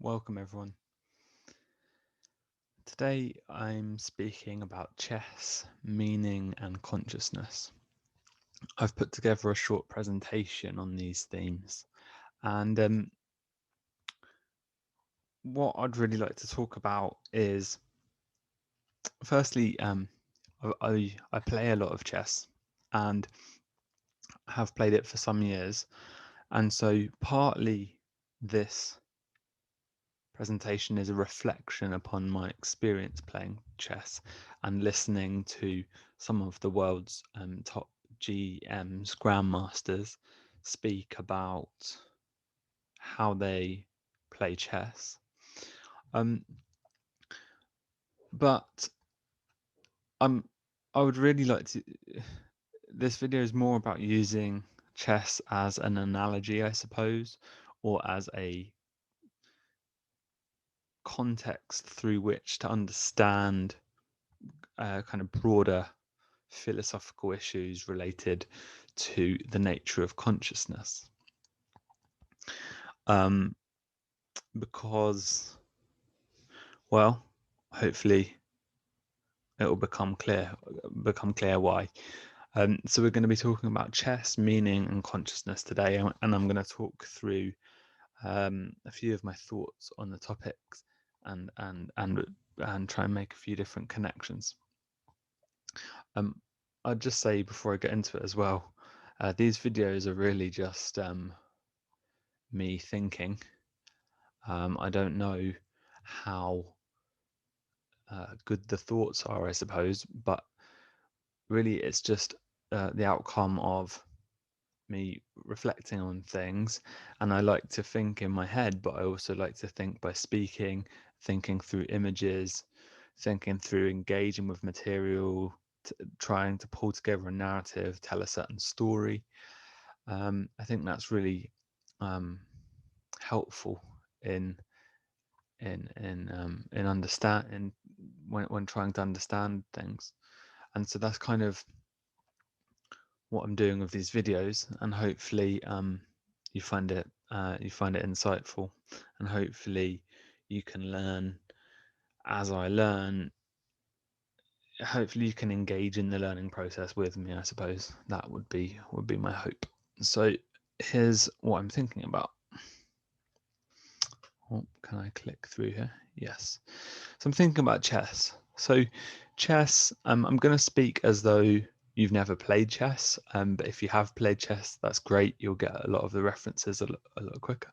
Welcome everyone. Today I'm speaking about chess, meaning and consciousness. I've put together a short presentation on these themes, and what I'd really like to talk about is firstly, I play a lot of chess and have played it for some years, and so partly this presentation is a reflection upon my experience playing chess and listening to some of the world's top GMs, grandmasters, speak about how they play chess. Um, but I would really like to. This video is more about using chess as an analogy, I suppose, or as a context through which to understand kind of broader philosophical issues related to the nature of consciousness. Because, well, hopefully it will become clear why. So we're going to be talking about chess, meaning, and consciousness today, and I'm going to talk through a few of my thoughts on the topics and try and make a few different connections. I'd just say before I get into it as well, these videos are really just me thinking. I don't know how good the thoughts are, I suppose, but really it's just the outcome of me reflecting on things. And I like to think in my head, but I also like to think by speaking, thinking through images, thinking through engaging with material, trying to pull together a narrative, tell a certain story. I think that's really helpful in understanding when trying to understand things. And so that's kind of what I'm doing with these videos, and hopefully you find it insightful, and hopefully you can learn as I learn. Hopefully you can engage in the learning process with me. I suppose that would be my hope. So here's what I'm thinking about. Oh, can I click through here? Yes. So I'm thinking about chess. So chess, I'm going to speak as though you've never played chess, but if you have played chess, that's great. You'll get a lot of the references a lot quicker.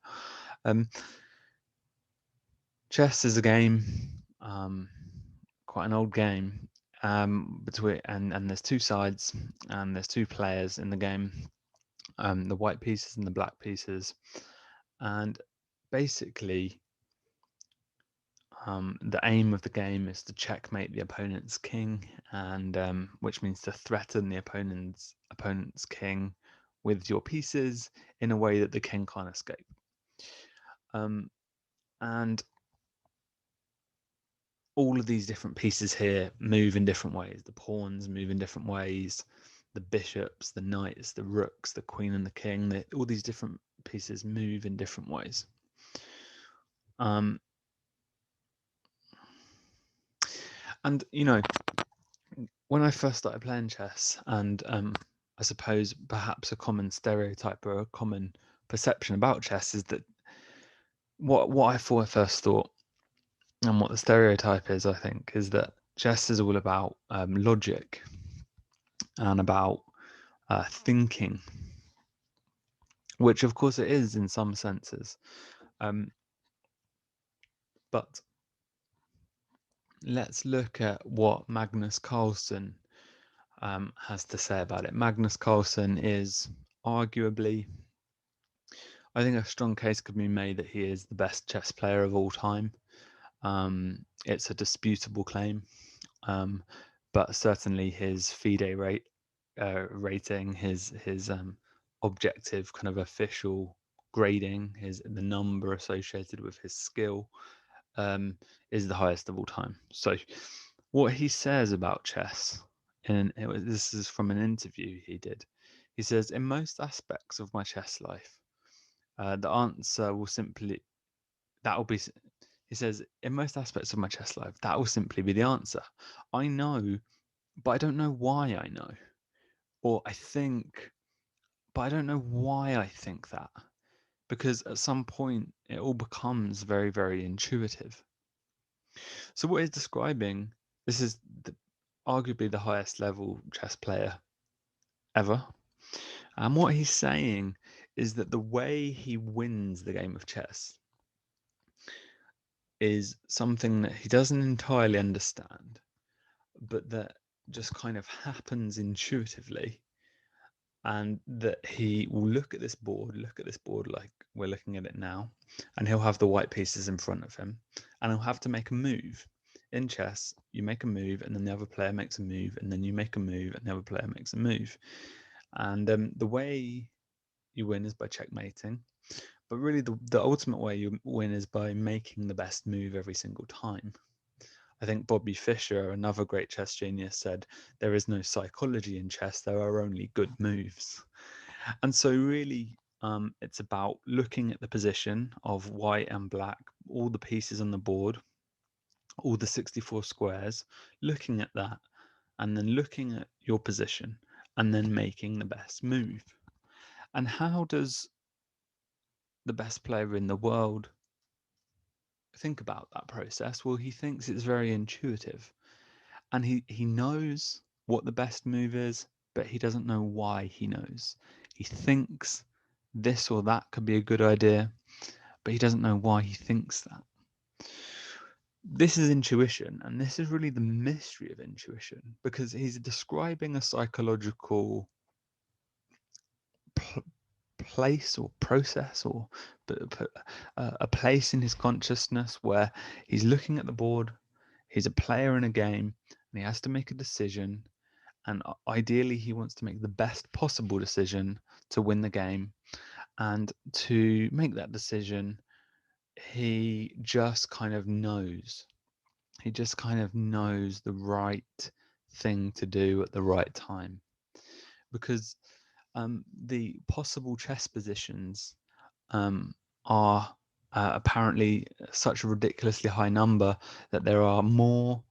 Chess is a game, quite an old game, between and there's two sides, and there's two players in the game, the white pieces and the black pieces, and basically the aim of the game is to checkmate the opponent's king, and which means to threaten the opponent's king with your pieces in a way that the king can't escape. And all of these different pieces here move in different ways. The pawns move in different ways. The bishops, the knights, the rooks, the queen and the king, all these different pieces move in different ways. And, you know, when I first started playing chess, and I suppose perhaps a common stereotype or a common perception about chess is that what I first thought, and what the stereotype is, I think, is that chess is all about logic and about thinking, which of course it is in some senses. But let's look at what Magnus Carlsen has to say about it. Magnus Carlsen is arguably, I think a strong case could be made that he is the best chess player of all time. It's a disputable claim, but certainly his FIDE rating, his objective kind of official grading, the number associated with his skill, is the highest of all time. So what he says about chess, and this is from an interview he did. He says, in most aspects of my chess life, the answer will simply that will be, he says, in most aspects of my chess life, that will simply be the answer. I know, but I don't know why I know. Or I think, but I don't know why I think that. Because at some point, it all becomes very, very intuitive. So what he's describing, this is arguably the highest level chess player ever. And what he's saying is that the way he wins the game of chess is something that he doesn't entirely understand, but that just kind of happens intuitively. And that he will look at this board like we're looking at it now, and he'll have the white pieces in front of him, and he'll have to make a move. In chess, you make a move, and then the other player makes a move, and then you make a move, and the other player makes a move. And the way you win is by checkmating, but really the ultimate way you win is by making the best move every single time. I think Bobby Fischer, another great chess genius, said there is no psychology in chess, there are only good moves. And so really, it's about looking at the position of white and black, all the pieces on the board, all the 64 squares, looking at that, and then looking at your position, and then making the best move. And how does the best player in the world think about that process? Well, he thinks it's very intuitive, and he knows what the best move is, but he doesn't know why he knows. He thinks this or that could be a good idea, but he doesn't know why he thinks that. This is intuition, and this is really the mystery of intuition, because he's describing a psychological place or process, or a place in his consciousness where he's looking at the board, he's a player in a game, and he has to make a decision, and ideally he wants to make the best possible decision to win the game. And to make that decision, he just kind of knows. He just kind of knows the right thing to do at the right time. Because the possible chess positions are apparently such a ridiculously high number that there are more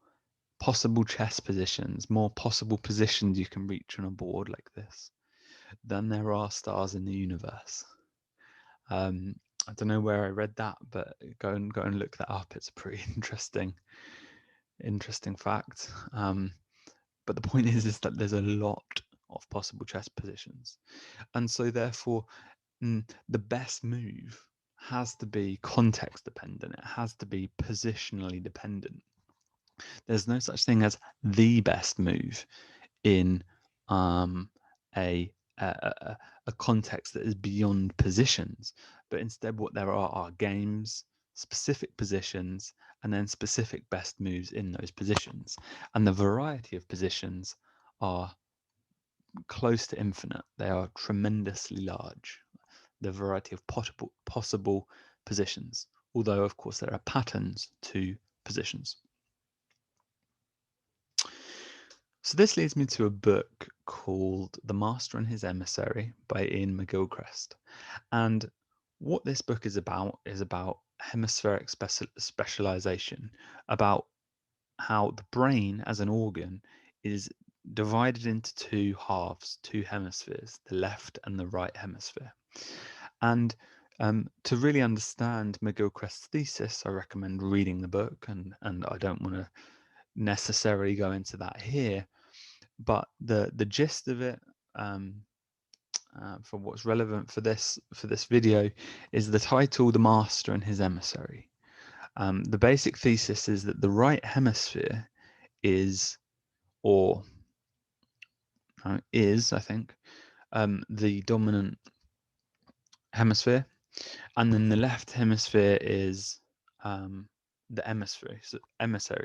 possible chess positions, more possible positions you can reach on a board like this than there are stars in the universe. I don't know where I read that, but go and look that up. It's a pretty interesting fact. But the point is that there's a lot of possible chess positions, and so therefore, the best move has to be context dependent. It has to be positionally dependent. There's no such thing as the best move in a, a a context that is beyond positions, but instead what there are games, specific positions, and then specific best moves in those positions. And the variety of positions are close to infinite. They are tremendously large. The variety of possible positions, although of course there are patterns to positions. So this leads me to a book called The Master and His Emissary by Ian McGilchrist. And what this book is about hemispheric specialization, about how the brain as an organ is divided into two halves, two hemispheres, the left and the right hemisphere. And to really understand McGilchrist's thesis, I recommend reading the book, and I don't want to necessarily go into that here. But the gist of it, for what's relevant for this video, is the title, "The Master and His Emissary." The basic thesis is that the right hemisphere is, or is, I think, the dominant hemisphere, and then the left hemisphere is the emissary.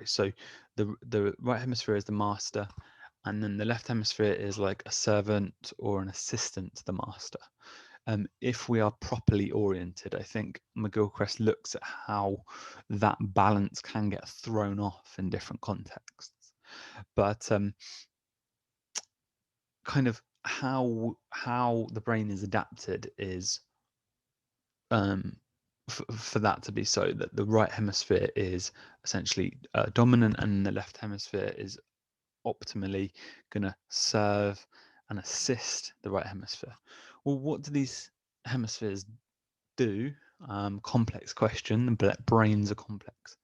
So the right hemisphere is the master, and then the left hemisphere is like a servant or an assistant to the master. If we are properly oriented, I think McGilchrist looks at how that balance can get thrown off in different contexts. But kind of how the brain is adapted is for that to be so, that the right hemisphere is essentially dominant and the left hemisphere is optimally going to serve and assist the right hemisphere. Well, what do these hemispheres do? Complex question. The brain's a complex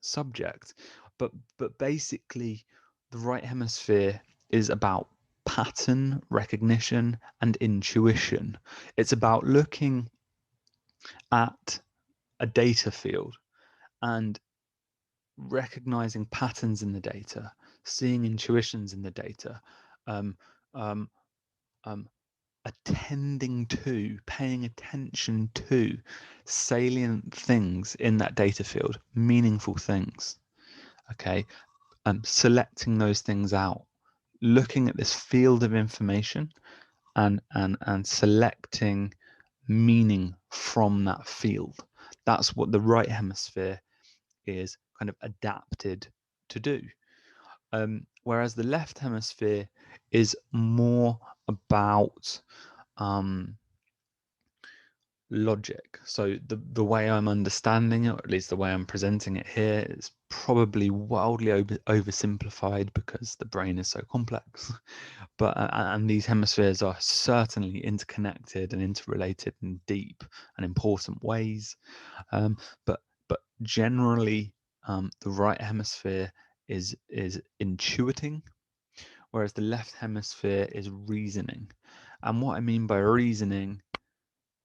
subject, but basically, the right hemisphere is about pattern recognition and intuition. It's about looking at a data field and recognizing patterns in the data, seeing intuitions in the data, um, um, um, paying attention to salient things in that data field, meaningful things. Okay, selecting those things out, looking at this field of information, and selecting meaning from that field. That's what the right hemisphere is kind of adapted to do. Whereas the left hemisphere is more about logic. So the way I'm understanding it, or at least the way I'm presenting it here, is probably wildly oversimplified because the brain is so complex. But and these hemispheres are certainly interconnected and interrelated in deep and important ways. But generally, the right hemisphere is intuiting, whereas the left hemisphere is reasoning. And what I mean by reasoning,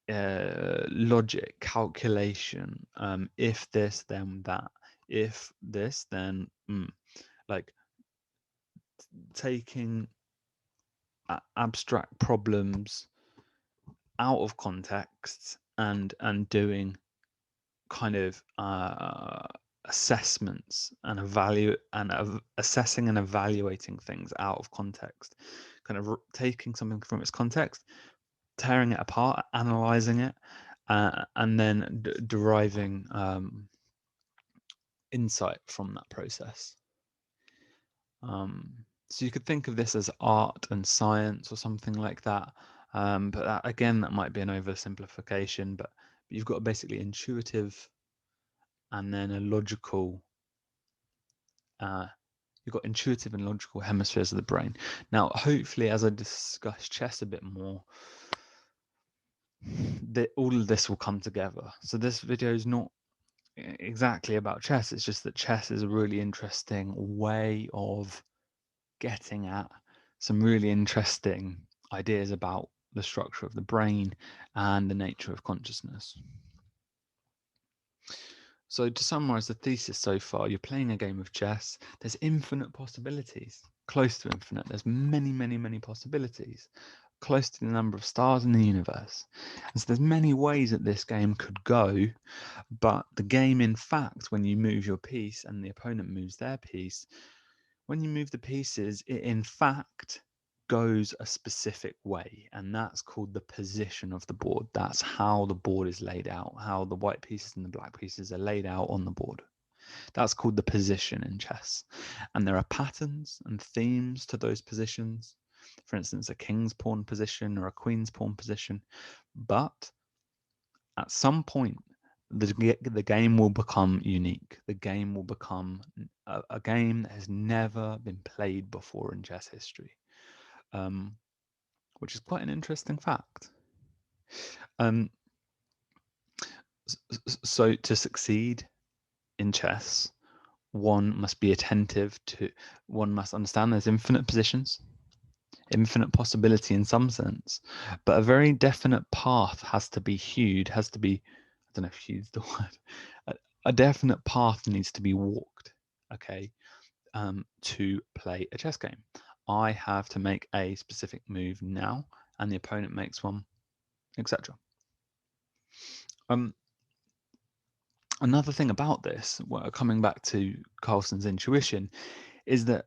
logic, calculation, if this, then that, if this, then like taking abstract problems out of context and doing kind of assessments and assessing and evaluating things out of context, kind of taking something from its context, tearing it apart, analyzing it, and then deriving insight from that process. So you could think of this as art and science or something like that. But that might be an oversimplification. But you've got basically intuitive and then a logical. You've got intuitive and logical hemispheres of the brain. Now, hopefully, as I discuss chess a bit more, all of this will come together. So this video is not exactly about chess. It's just that chess is a really interesting way of getting at some really interesting ideas about the structure of the brain and the nature of consciousness. So to summarize the thesis so far, you're playing a game of chess. There's infinite possibilities, close to infinite. There's many, many, many possibilities, close to the number of stars in the universe. And so there's many ways that this game could go, but the game, in fact, when you move your piece and the opponent moves their piece, when you move the pieces, it in fact goes a specific way, and that's called the position of the board. That's how the board is laid out, how the white pieces and the black pieces are laid out on the board. That's called the position in chess. And there are patterns and themes to those positions. For instance, a king's pawn position or a queen's pawn position. But at some point, the game will become unique. The game will become a game that has never been played before in chess history, which is quite an interesting fact. So to succeed in chess, one must be attentive to, one must understand there's infinite positions, infinite possibility in some sense, but a very definite path has to be hewed, I don't know if hewed's the word, a definite path needs to be walked, okay, to play a chess game. I have to make a specific move now, and the opponent makes one, etc. Another thing about this, coming back to Carlsen's intuition, is that,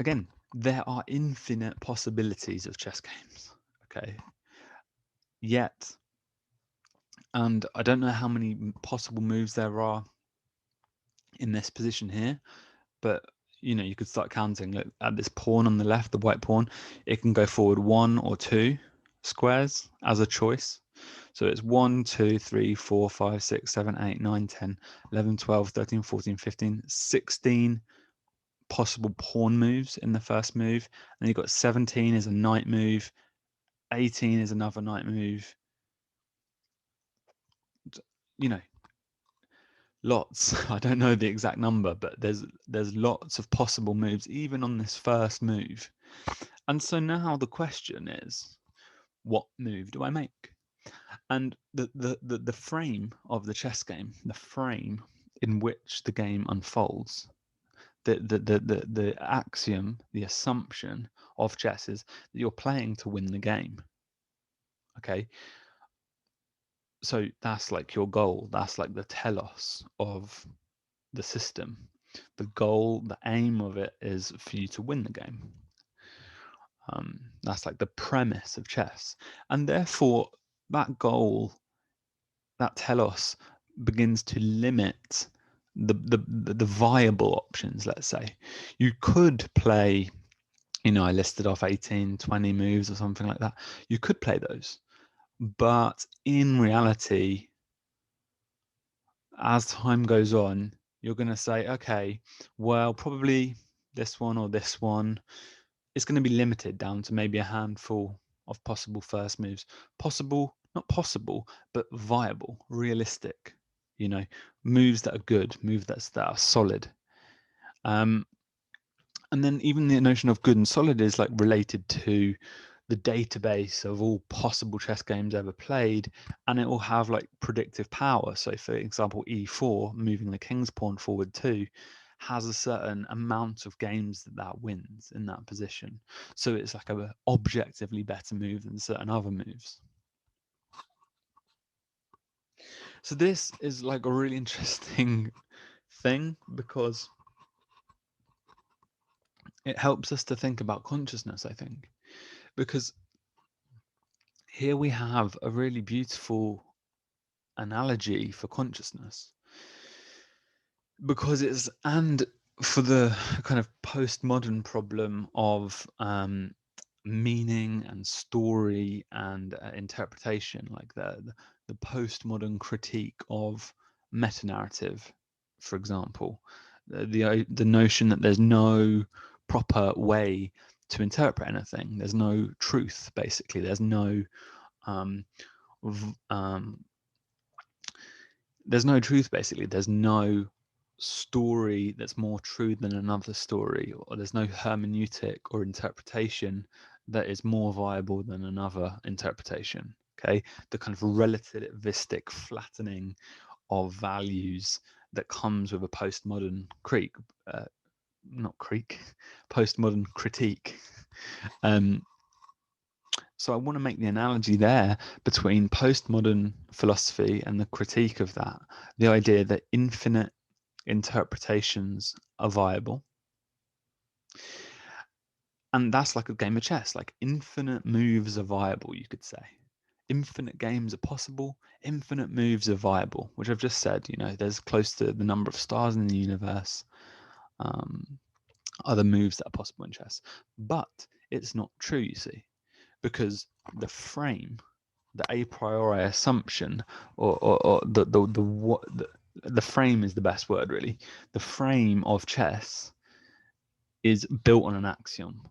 again, there are infinite possibilities of chess games, okay? Yet, and I don't know how many possible moves there are in this position here, but you could start counting. Look at this pawn on the left, the white pawn. It can go forward 1 or 2 squares as a choice. So it's 1, 2, 3, 4, 5, 6, 7, 8, 9, 10, 11, 12, 13, 14, 15, 16 possible pawn moves in the first move. And then you've got 17 is a knight move, 18 is another knight move. You know, lots. I don't know the exact number, but there's lots of possible moves even on this first move. And so now the question is, what move do I make? And the frame of the chess game, the frame in which the game unfolds, the axiom, the assumption of chess is that you're playing to win the game. Okay, so that's like your goal. That's like the telos of the system. The goal, the aim of it is for you to win the game. That's like the premise of chess, and therefore that goal, that telos, begins to limit the viable options. Let's say you could play, I listed off 18, 20 moves or something like that. You could play those, but in reality, as time goes on, you're going to say, okay, well, probably this one or this one. It's going to be limited down to maybe a handful of possible first moves. Possible, not possible, but viable, realistic, moves that are good, moves that are solid. And then even the notion of good and solid is like related to the database of all possible chess games ever played, and it will have like predictive power. So for example, e4, moving the king's pawn forward 2, has a certain amount of games that wins in that position. So it's like a objectively better move than certain other moves. So this is like a really interesting thing because it helps us to think about consciousness, I think, because here we have a really beautiful analogy for consciousness, because it's, and for the kind of postmodern problem of meaning and story and interpretation, like the postmodern critique of meta-narrative, for example, the notion that there's no proper way to interpret anything. There's no truth, basically. There's no there's no truth, basically. There's no story that's more true than another story, or there's no hermeneutic or interpretation that is more viable than another interpretation. Okay, the kind of relativistic flattening of values that comes with a postmodern postmodern critique. So I want to make the analogy there between postmodern philosophy and the critique of that, the idea that infinite interpretations are viable. And that's like a game of chess, like infinite moves are viable, you could say. Infinite games are possible, infinite moves are viable, which I've just said, there's close to the number of stars in the universe, other moves that are possible in chess. But it's not true, you see, because the frame, the a priori assumption, or the frame is the best word, really. The frame of chess is built on an axiom,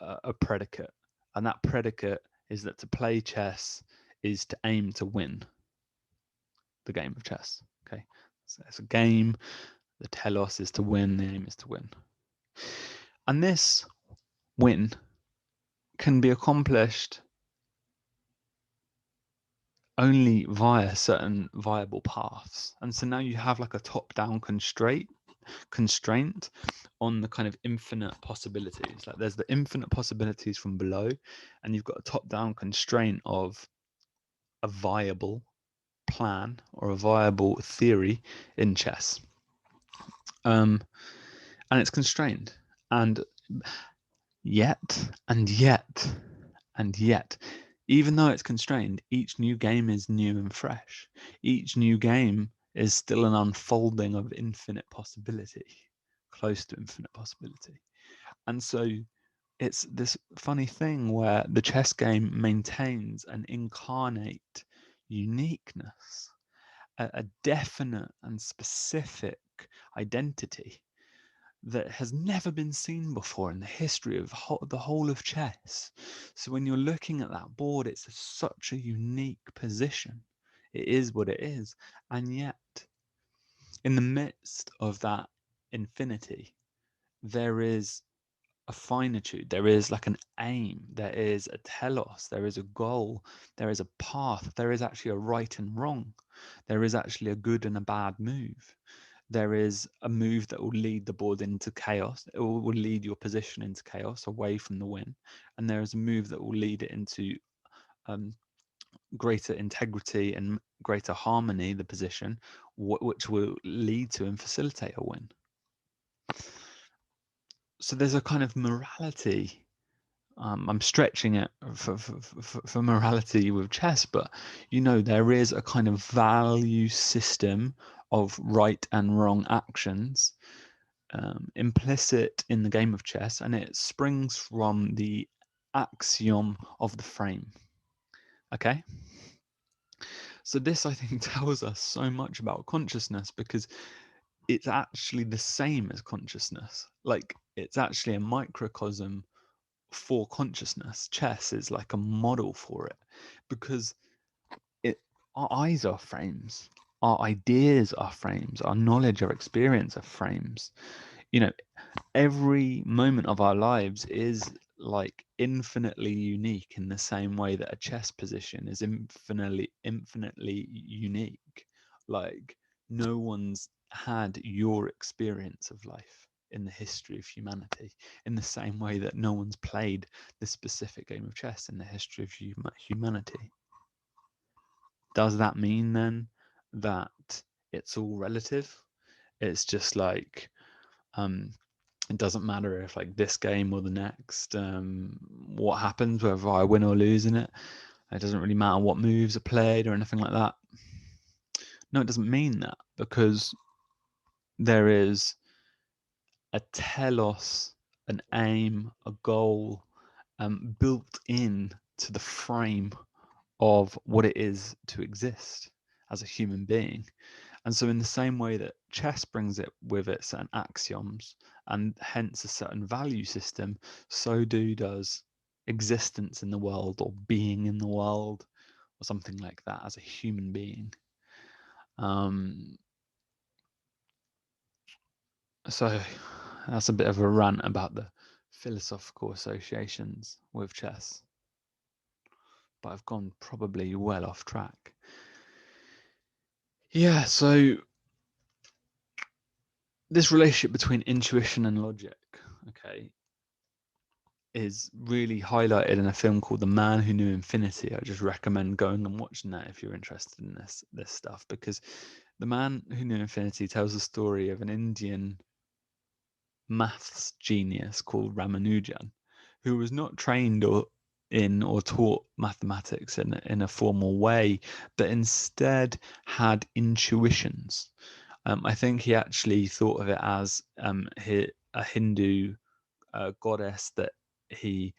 a predicate, and that predicate is that to play chess is to aim to win the game of chess. Okay, so it's a game. The telos is to win. The aim is to win, and this win can be accomplished only via certain viable paths. And so now you have like a top-down constraint on the kind of infinite possibilities. Like there's the infinite possibilities from below, and you've got a top-down constraint of a viable plan or a viable theory in chess. And it's constrained. And yet, even though it's constrained, each new game is new and fresh. Each new game is still an unfolding of infinite possibility, close to infinite possibility. And so it's this funny thing where the chess game maintains an incarnate uniqueness, a definite and specific identity that has never been seen before in the history of the whole of chess. So when you're looking at that board, it's such a unique position. It is what it is. And yet, in the midst of that infinity, there is a finitude, there is like an aim, there is a telos, there is a goal, there is a path, there is actually a right and wrong, there is actually a good and a bad move. There is a move that will lead the board into chaos. It will lead your position into chaos away from the win. And there is a move that will lead it into um, greater integrity and greater harmony, the position, which will lead to and facilitate a win. So there's a kind of morality. I'm stretching it for morality with chess, but there is a kind of value system of right and wrong actions implicit in the game of chess, and it springs from the axiom of the frame. Okay? So this, I think, tells us so much about consciousness because it's actually the same as consciousness. Like, it's actually a microcosm for consciousness. Chess is like a model for it because our eyes are frames, our ideas are frames, our knowledge, our experience are frames. Every moment of our lives is like infinitely unique in the same way that a chess position is infinitely unique. Like, no one's had your experience of life in the history of humanity, in the same way that no one's played this specific game of chess in the history of humanity. Does that mean then that it's all relative? It's just like it doesn't matter if like this game or the next, what happens, whether I win or lose in it. It doesn't really matter what moves are played or anything like that. No, it doesn't mean that, because there is a telos, an aim, a goal built in to the frame of what it is to exist as a human being. And so in the same way that chess brings it with it certain axioms and hence a certain value system, so does existence in the world or being in the world or something like that as a human being. So that's a bit of a rant about the philosophical associations with chess, but I've gone probably well off track. Yeah, so this relationship between intuition and logic, okay, is really highlighted in a film called The Man Who Knew Infinity. I just recommend going and watching that if you're interested in this stuff, because The Man Who Knew Infinity tells the story of an Indian maths genius called Ramanujan, who was not trained or taught mathematics in a formal way, but instead had intuitions. I think he actually thought of it as a Hindu goddess that he,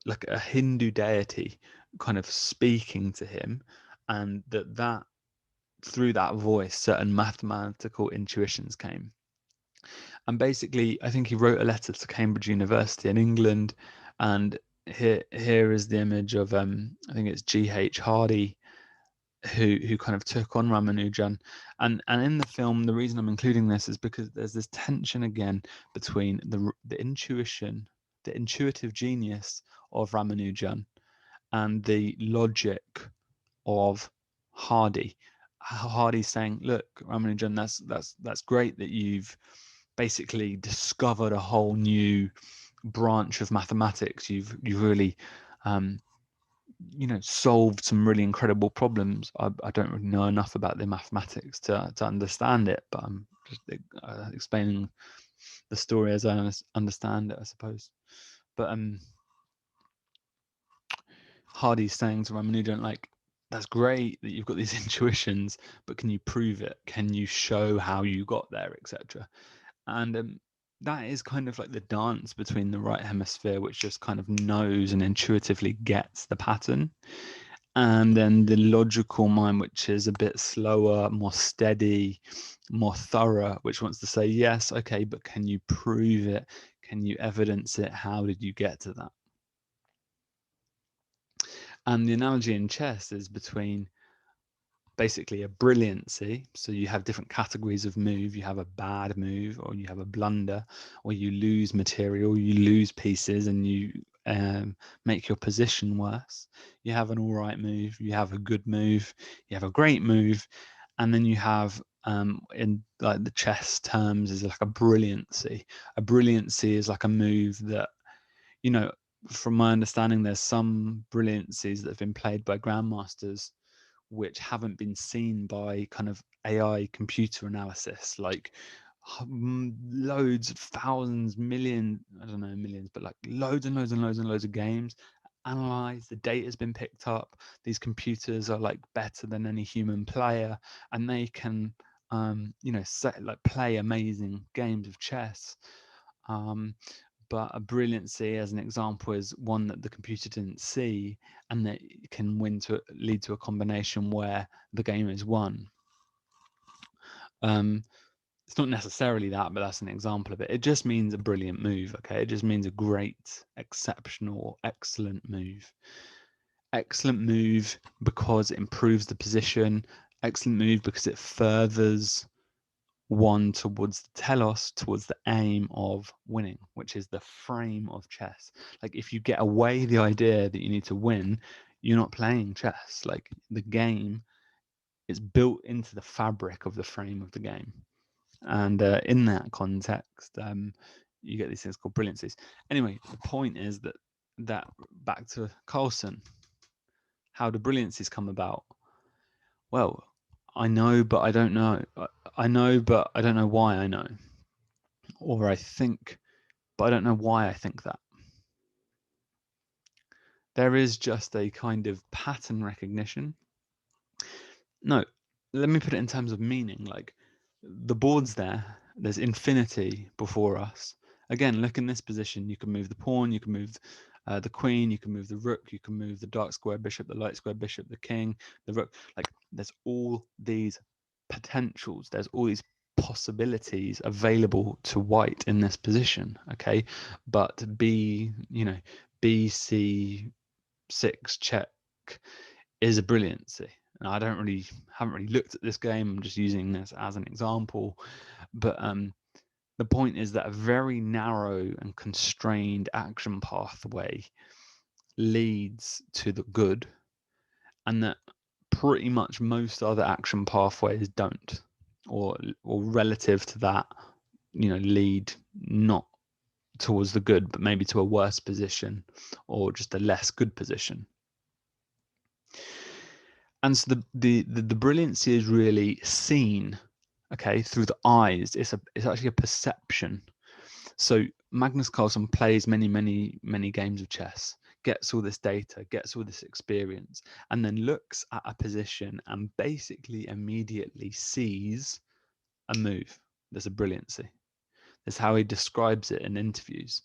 like a Hindu deity, kind of speaking to him, and that through that voice, certain mathematical intuitions came. And basically, I think he wrote a letter to Cambridge University in England, and here is the image of I think it's G.H. Hardy, who kind of took on Ramanujan. And in the film, the reason I'm including this is because there's this tension again between the intuition, the intuitive genius of Ramanujan, and the logic of Hardy. Hardy's saying, "Look, Ramanujan, that's great that you've basically discovered a whole new branch of mathematics. You've really solved some really incredible problems. I don't really know enough about the mathematics to understand it, but I'm just explaining the story as I understand it, I suppose. But Hardy's saying to Ramanujan, like, that's great that you've got these intuitions, but can you prove it? Can you show how you got there, etc.? And that is kind of like the dance between the right hemisphere, which just kind of knows and intuitively gets the pattern, and then the logical mind, which is a bit slower, more steady, more thorough, which wants to say, yes, okay, but can you prove it? Can you evidence it? How did you get to that? And the analogy in chess is between basically a brilliancy. So you have different categories of move. You have a bad move, or you have a blunder, or you lose material, you lose pieces, and you make your position worse. You have an all right move, you have a good move, you have a great move, and then you have in like the chess terms is like a brilliancy. A brilliancy is like a move that, you know, from my understanding, there's some brilliancies that have been played by grandmasters which haven't been seen by kind of AI computer analysis, like loads, thousands, millions, I don't know, millions, but like loads and loads and loads and loads of games analyzed. The data has been picked up. These computers are like better than any human player, and they can, play amazing games of chess. But a brilliancy, as an example, is one that the computer didn't see, and that can lead to a combination where the game is won. It's not necessarily that, but that's an example of it. It just means a brilliant move, okay? It just means a great, exceptional, excellent move. Excellent move because it improves the position. Excellent move because it furthers one towards the telos, towards the aim of winning, which is the frame of chess. Like if you get away the idea that you need to win, you're not playing chess. Like the game is built into the fabric of the frame of the game. And in that context, you get these things called brilliancies. Anyway, the point is that back to Carlsen, how do brilliancies come about? Well, I know, but I don't know. I know, but I don't know why I know. Or I think, but I don't know why I think that. There is just a kind of pattern recognition. No, let me put it in terms of meaning. Like the board's there's infinity before us. Again, look in this position. You can move the pawn, you can move the queen, you can move the rook, you can move the dark square bishop, the light square bishop, the king, the rook. Like there's all these potentials. There's all these possibilities available to white in this position. Okay, but BC6 check is a brilliancy. And I haven't really looked at this game. I'm just using this as an example. But the point is that a very narrow and constrained action pathway leads to the good, and that pretty much most other action pathways don't, or relative to that, lead not towards the good, but maybe to a worse position or just a less good position. And so the brilliancy is really seen, okay, through the eyes. It's actually a perception. So Magnus Carlsen plays many games of chess, gets all this data, gets all this experience, and then looks at a position and basically immediately sees a move. There's a brilliancy. That's how he describes it in interviews.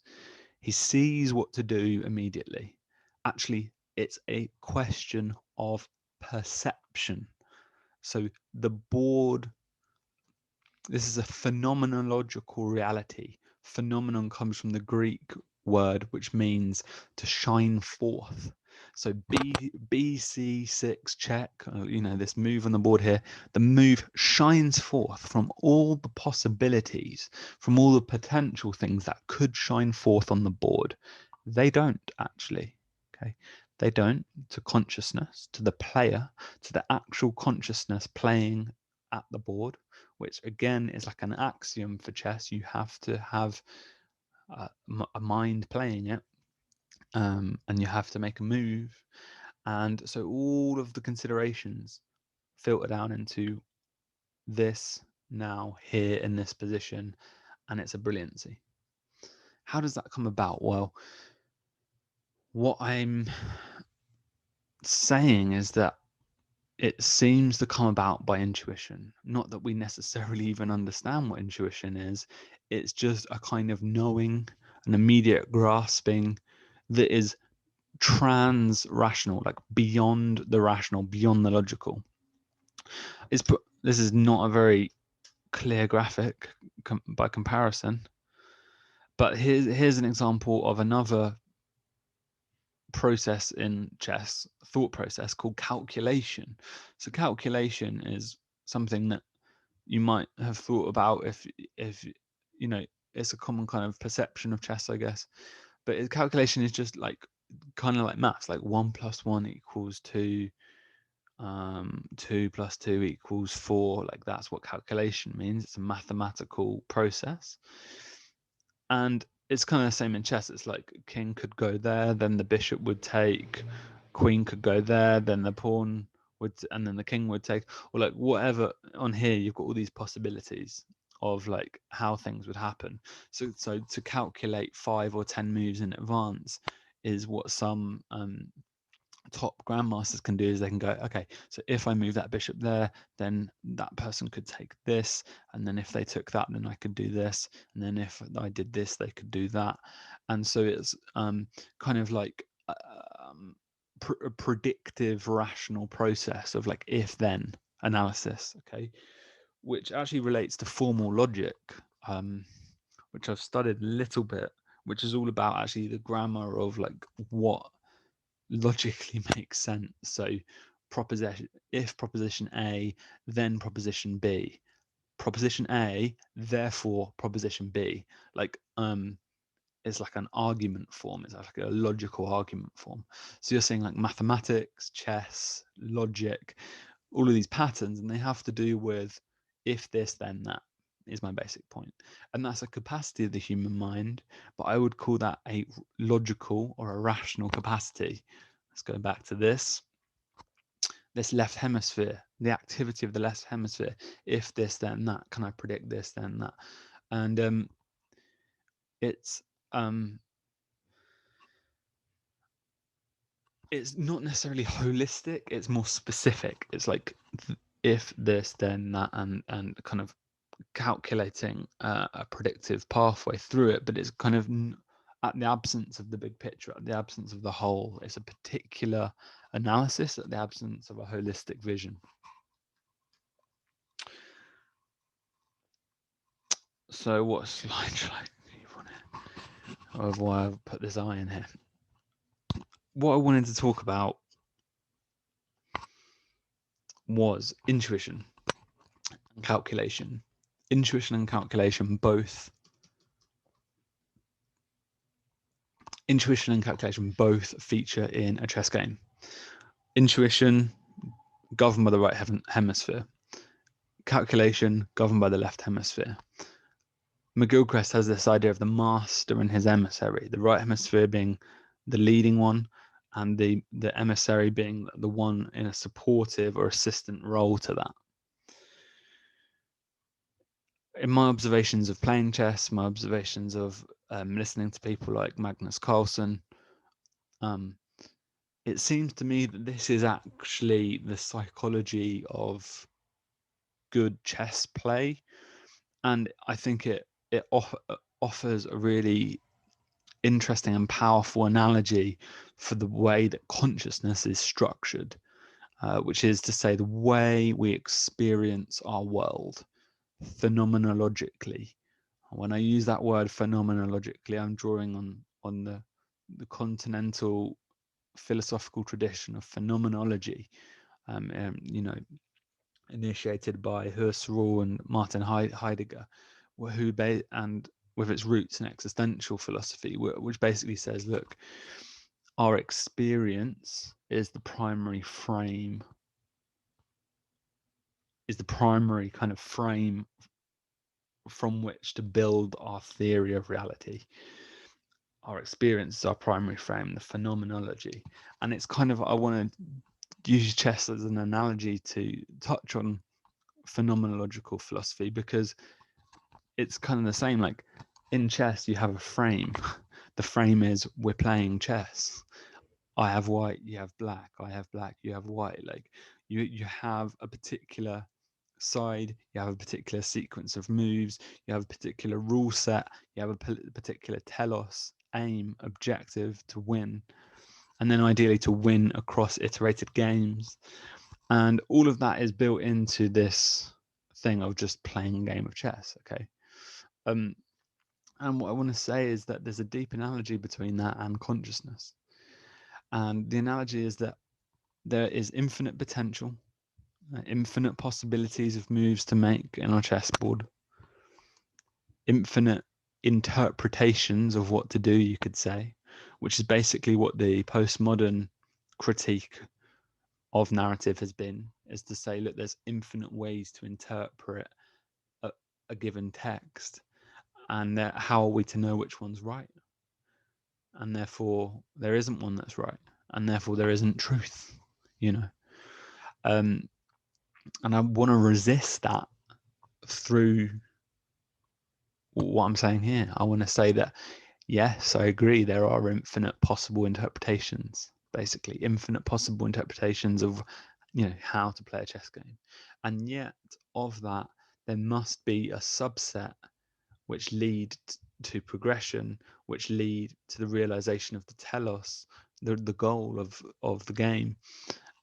He sees what to do immediately. Actually, it's a question of perception. So the board, this is a phenomenological reality. Phenomenon comes from the Greek word which means to shine forth. So BC6 check, this move on the board here, the move shines forth from all the possibilities, from all the potential things that could shine forth on the board. They don't actually, okay? They don't, to consciousness, to the player, to the actual consciousness playing at the board, which again is like an axiom for chess. You have to have a mind playing it, and you have to make a move. And so all of the considerations filter down into this now here in this position, and it's a brilliancy. How does that come about? Well, what I'm saying is that it seems to come about by intuition. Not that we necessarily even understand what intuition is. It's just a kind of knowing, an immediate grasping that is trans-rational, like beyond the rational, beyond the logical. This is not a very clear graphic by comparison, but here's an example of another process in chess, thought process, called calculation. So calculation is something that you might have thought about if you know, it's a common kind of perception of chess, I guess. But calculation is just like kind of like maths, like 1 + 1 = 2, 2 + 2 = 4. Like that's what calculation means. It's a mathematical process, and it's kind of the same in chess. It's like king could go there, then the bishop would take, queen could go there, then the pawn would, and then the king would take, or like whatever. On here you've got all these possibilities of like how things would happen. So to calculate 5 or 10 moves in advance is what some top grandmasters can do. Is they can go, okay, so if I move that bishop there, then that person could take this, and then if they took that, then I could do this, and then if I did this, they could do that. And so it's kind of like a predictive rational process of like if then analysis, okay, which actually relates to formal logic, which I've studied a little bit, which is all about actually the grammar of like what logically makes sense. So proposition, if proposition A, then proposition B, proposition A, therefore proposition B, like it's like an argument form. It's like a logical argument form. So you're saying like mathematics, chess, logic, all of these patterns, and they have to do with if this, then that, is my basic point. And that's a capacity of the human mind, but I would call that a logical or a rational capacity. Let's go back to this left hemisphere, the activity of the left hemisphere. If this, then that. Can I predict this, then that? And it's not necessarily holistic, it's more specific. It's like if this, then that, and kind of calculating a predictive pathway through it, but it's kind of at the absence of the big picture, at the absence of the whole. It's a particular analysis at the absence of a holistic vision. So what slide should I leave on it? Of why I've put this eye in here. What I wanted to talk about was intuition and calculation. Intuition and calculation both feature in a chess game. Intuition governed by the right hemisphere. Calculation governed by the left hemisphere. McGilchrist has this idea of the master and his emissary, the right hemisphere being the leading one, and the emissary being the one in a supportive or assistant role to that. In my observations of playing chess, my observations of listening to people like Magnus Carlsen, it seems to me that this is actually the psychology of good chess play, and I think it offers a really interesting and powerful analogy for the way that consciousness is structured, which is to say the way we experience our world phenomenologically. When I use that word phenomenologically, I'm drawing on the continental philosophical tradition of phenomenology, initiated by Husserl and Martin Heidegger, and with its roots in existential philosophy, which basically says, look, our experience is the primary kind of frame from which to build our theory of reality. Our experience is our primary frame, the phenomenology. And it's kind of, I want to use chess as an analogy to touch on phenomenological philosophy, because it's kind of the same. Like in chess, you have a frame. The frame is we're playing chess. I have white, you have black. I have black, you have white. Like You have a particular side, you have a particular sequence of moves, you have a particular rule set, you have a particular telos, aim, objective to win, and then ideally to win across iterated games. And all of that is built into this thing of just playing a game of chess. Okay. And what I want to say is that there's a deep analogy between that and consciousness. And the analogy is that there is infinite potential, infinite possibilities of moves to make in our chessboard, infinite interpretations of what to do, you could say, which is basically what the postmodern critique of narrative has been, is to say, look, there's infinite ways to interpret a given text, and how are we to know which one's right? And therefore there isn't one that's right, and therefore there isn't truth, you know. And I want to resist that through what I'm saying here. I want to say that, yes, I agree, there are infinite possible interpretations, basically infinite possible interpretations of, you know, how to play a chess game. And yet of that, there must be a subset which lead to progression, which lead to the realization of the telos, the goal of the game.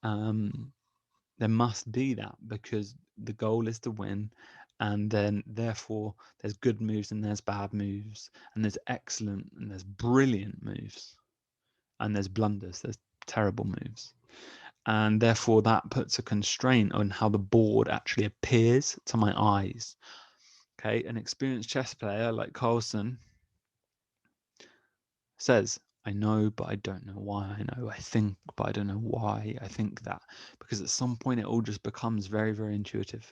There must be that, because the goal is to win, and then therefore there's good moves and there's bad moves, and there's excellent and there's brilliant moves, and there's blunders, there's terrible moves. And therefore that puts a constraint on how the board actually appears to my eyes. Okay, an experienced chess player like Carlsen says, I know, but I don't know why I know. I think, but I don't know why I think that. Because at some point it all just becomes very, very intuitive.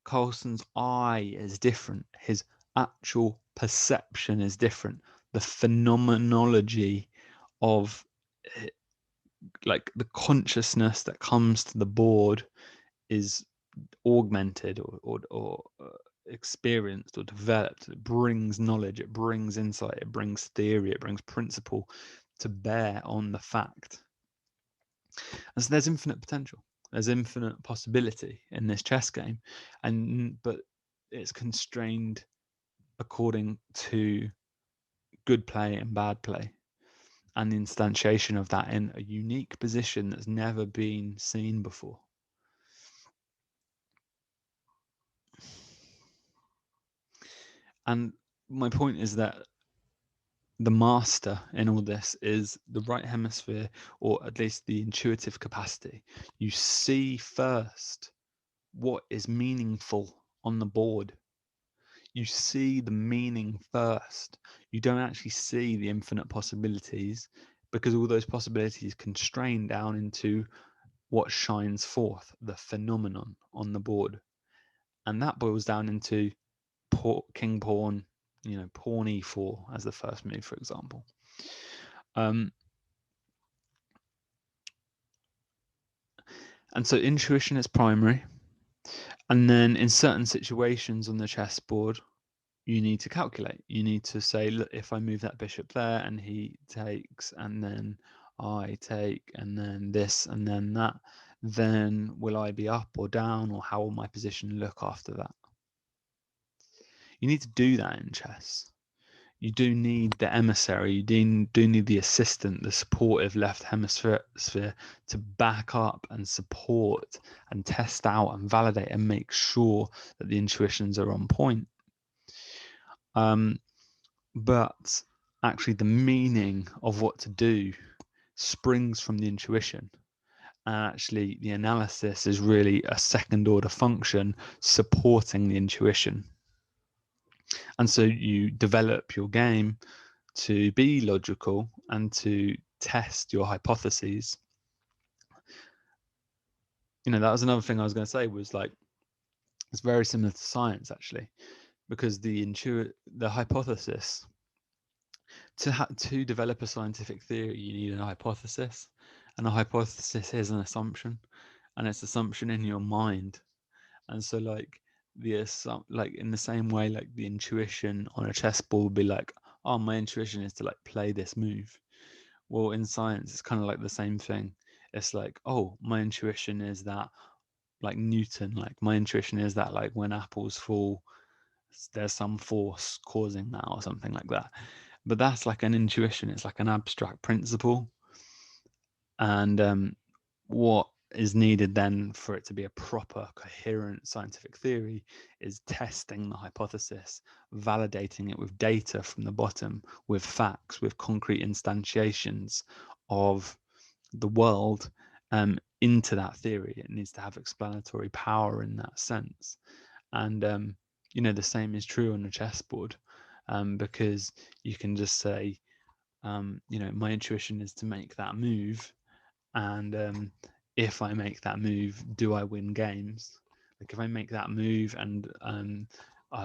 Carlsen's eye is different. His actual perception is different. The phenomenology of like the consciousness that comes to the board is augmented or experienced or developed. It brings knowledge, it brings insight, it brings theory, it brings principle to bear on the fact. And so there's infinite potential, there's infinite possibility in this chess game, but it's constrained according to good play and bad play, and the instantiation of that in a unique position that's never been seen before. And my point is that the master in all this is the right hemisphere, or at least the intuitive capacity. You see first what is meaningful on the board. You see the meaning first. You don't actually see the infinite possibilities, because all those possibilities constrain down into what shines forth, the phenomenon on the board. And that boils down into king pawn, pawn e4 as the first move, for example. And so intuition is primary. And then in certain situations on the chessboard, you need to calculate. You need to say, look, if I move that bishop there and he takes, and then I take, and then this, and then that, then will I be up or down, or how will my position look after that? You need to do that in chess. You do need the emissary, you do need the assistant, the supportive left hemisphere to back up and support and test out and validate and make sure that the intuitions are on point. But actually the meaning of what to do springs from the intuition. And actually the analysis is really a second order function supporting the intuition. And so you develop your game to be logical and to test your hypotheses. That was another thing I was going to say, was like, it's very similar to science actually, because the hypothesis, to develop a scientific theory, you need a hypothesis, and a hypothesis is an assumption, and it's assumption in your mind. And so like in the same way, like the intuition on a chessboard would be like, oh, my intuition is to like play this move. Well, in science, it's kind of like the same thing. It's like, oh, my intuition is that, like Newton, like my intuition is that like when apples fall, there's some force causing that or something like that. But that's like an intuition. It's like an abstract principle. And what is needed then for it to be a proper, coherent scientific theory is testing the hypothesis, validating it with data from the bottom, with facts, with concrete instantiations of the world into that theory. It needs to have explanatory power in that sense. And the same is true on a chessboard, because you can just say, my intuition is to make that move, and if I make that move, do I win games? Like if I make that move and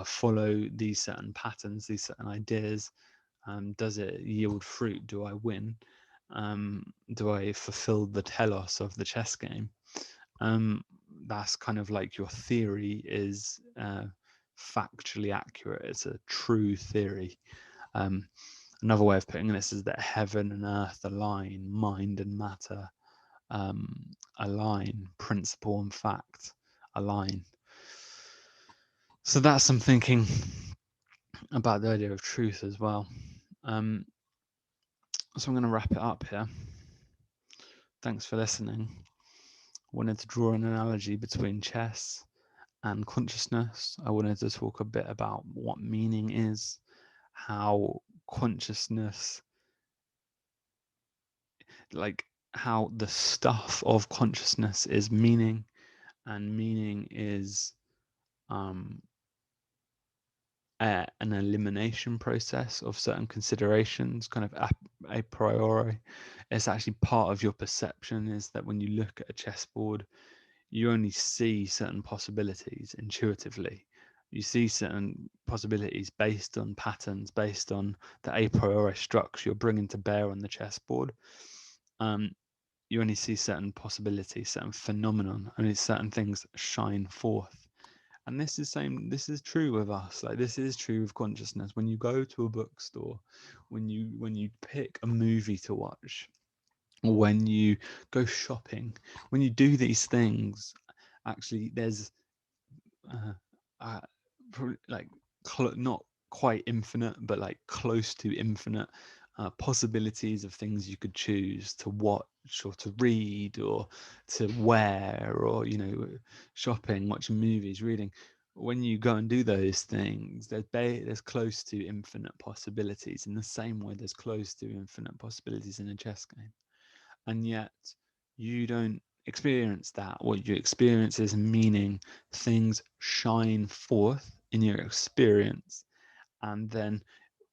follow these certain patterns, these certain ideas, does it yield fruit? Do I win? Do I fulfill the telos of the chess game? That's kind of like your theory is factually accurate. It's a true theory. Another way of putting this is that heaven and earth align, mind and matter align, principle and fact align. So that's some thinking about the idea of truth as well. So I'm going to wrap it up here. Thanks for listening. I wanted to draw an analogy between chess and consciousness. I wanted to talk a bit about what meaning is, how consciousness, like how the stuff of consciousness is meaning, and meaning is an elimination process of certain considerations, kind of a priori. It's actually part of your perception, is that when you look at a chessboard, you only see certain possibilities intuitively. You see certain possibilities based on patterns, based on the a priori structure you're bringing to bear on the chessboard. You only see certain possibilities, certain phenomenon, only certain things shine forth. And this is true with us. Like this is true with consciousness. When you go to a bookstore, when you pick a movie to watch, when you go shopping, when you do these things, actually there's probably like not quite infinite, but like close to infinite possibilities of things you could choose to watch or to read or to wear, or shopping, watching movies, reading. When you go and do those things, there's close to infinite possibilities, in the same way there's close to infinite possibilities in a chess game. And yet you don't experience that. What you experience is meaning. Things shine forth in your experience, and then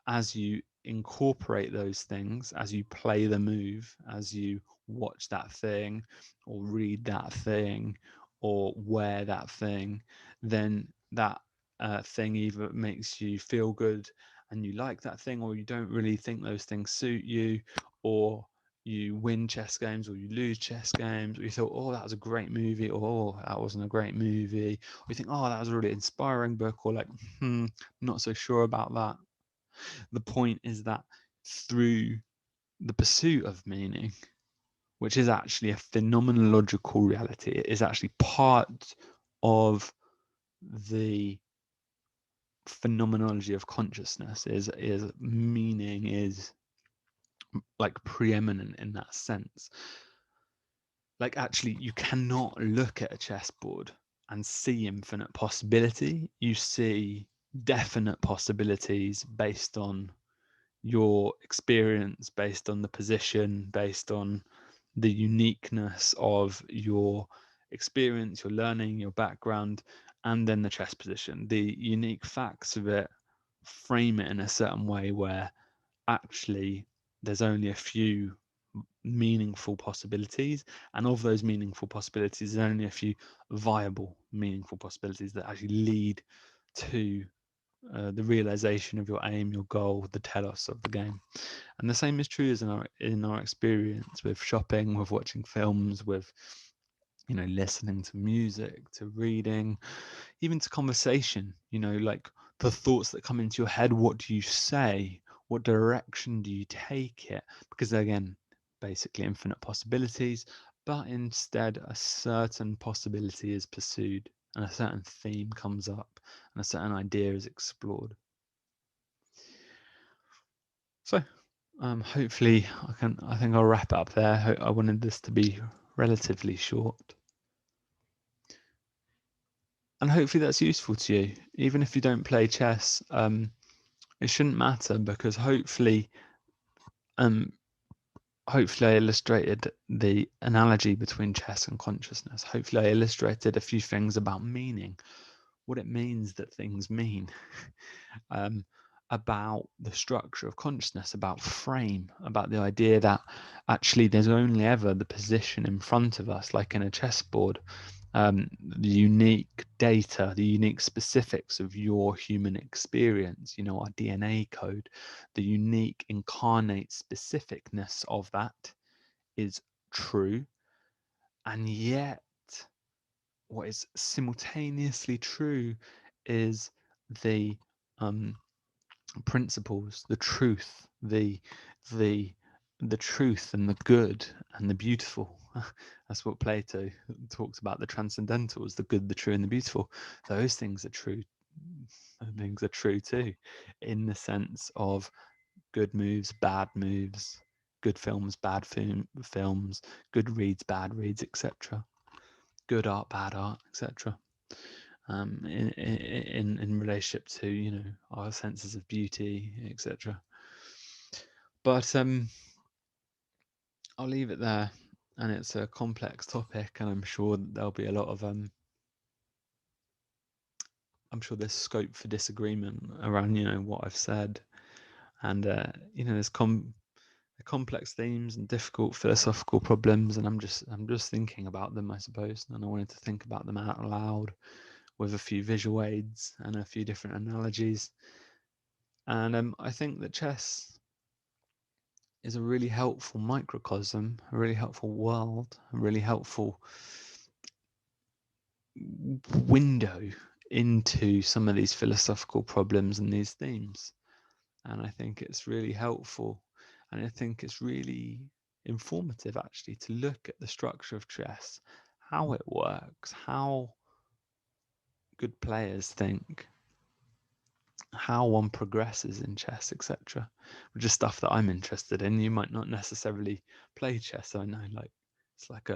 as you incorporate those things, as you play the move, as you watch that thing or read that thing or wear that thing, then that thing either makes you feel good and you like that thing, or you don't really think those things suit you, or you win chess games or you lose chess games, or you thought, oh, that was a great movie, or oh, that wasn't a great movie, or you think, oh, that was a really inspiring book, or like, not so sure about that. The point is that through the pursuit of meaning, which is actually a phenomenological reality, it is actually part of the phenomenology of consciousness, is meaning is like preeminent in that sense. Like actually you cannot look at a chessboard and see infinite possibility. You see definite possibilities based on your experience, based on the position, based on the uniqueness of your experience, your learning, your background, and then the chess position. The unique facts of it frame it in a certain way where actually there's only a few meaningful possibilities, and of those meaningful possibilities there's only a few viable meaningful possibilities that actually lead to the realization of your aim, your goal, the telos of the game. And the same is true as in our experience with shopping, with watching films, with listening to music, to reading, even to conversation. Like the thoughts that come into your head. What do you say? What direction do you take it? Because again, basically infinite possibilities, but instead a certain possibility is pursued and a certain theme comes up and a certain idea is explored. So hopefully I think I'll wrap it up there. I wanted this to be relatively short. And hopefully that's useful to you. Even if you don't play chess, it shouldn't matter, because hopefully I illustrated the analogy between chess and consciousness. Hopefully I illustrated a few things about meaning, what it means that things mean, about the structure of consciousness, about frame, about the idea that actually there's only ever the position in front of us, like in a chessboard. The unique data, the unique specifics of your human experience, our DNA code, the unique incarnate specificness of that is true. And yet, what is simultaneously true is the principles, the truth, the truth and the good and the beautiful. That's what Plato talks about, the transcendentals, the good, the true, and the beautiful. Those things are true. Those things are true too, in the sense of good moves, bad moves, good films, bad films, good reads, bad reads, etc. Good art, bad art, etc. In relationship to our senses of beauty, etc. But I'll leave it there, and it's a complex topic, and I'm sure there'll be a lot of I'm sure there's scope for disagreement around what I've said, and there's complex themes and difficult philosophical problems, and I'm just thinking about them, I suppose, and I wanted to think about them out loud with a few visual aids and a few different analogies. And I think that chess is a really helpful microcosm, a really helpful world, a really helpful window into some of these philosophical problems and these themes. And I think it's really helpful, and I think it's really informative, actually, to look at the structure of chess, how it works, how good players think, how one progresses in chess, etc. Which is stuff that I'm interested in. You might not necessarily play chess. I know, it's like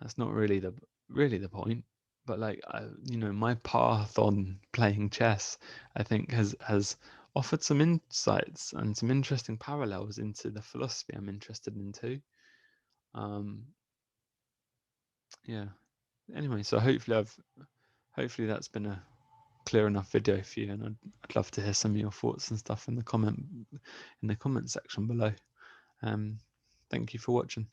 that's not really the point. But my path on playing chess, I think, has offered some insights and some interesting parallels into the philosophy I'm interested in too. Yeah. Anyway, so hopefully that's been a clear enough video for you, and I'd love to hear some of your thoughts and stuff in the comment section below. Thank you for watching.